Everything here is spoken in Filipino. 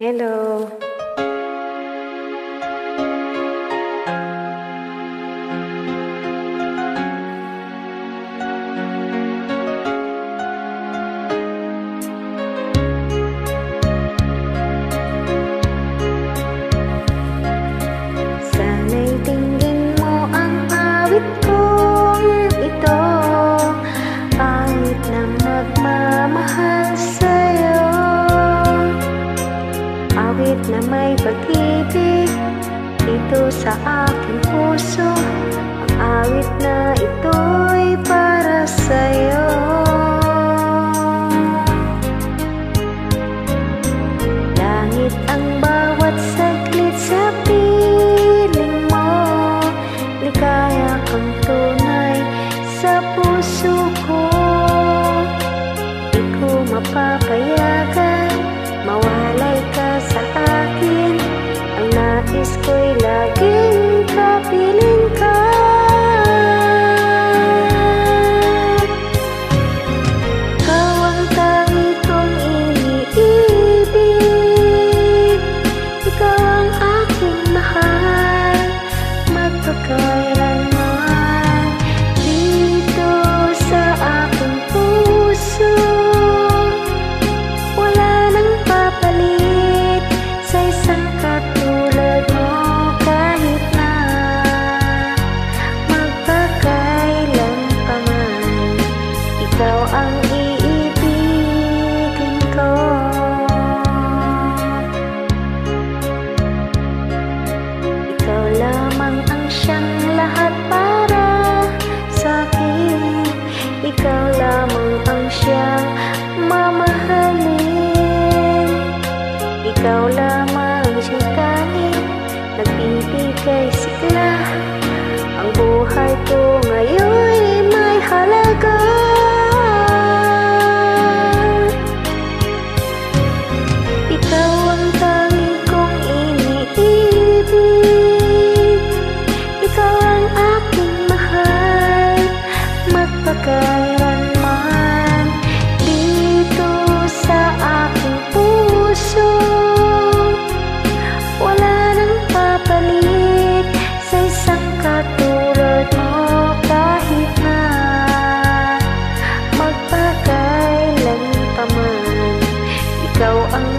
Hello. Sana'y tingin mo ang awit kong ito, awit na magmamahal sa'yo, awit na may pag-ibig dito sa aking puso. Ang awit na ito'y para sa'yo. Langit ang bawat saglit sa piling mo, ligaya kang tunay sa puso ko. Di ko mapapayagan mawalay ka sa akin, ang nais ko'y laging kapiling ka. Ikaw ang tangi kong iniibig, ikaw ang aking mahal, magpakailanman dito sa aking puso. Wala nang papalit sa isang katulad mo, kahit na magpakailan pa man, ikaw ang iibigin ko. Ikaw lamang ang siyang lahat para sa'kin, ikaw lamang ang siyang mamahalin, ikaw lamang siyang tanging nagbibigay sigla. Ang buhay ko ngayon'y may halaga. Ikaw ang tangi kong iniibig, ikaw ang aking mahal, magpakailanman dito sa aking puso. Wala nang papalit sa isang katulad mo, kahit na magpakailan pa man, ikaw ang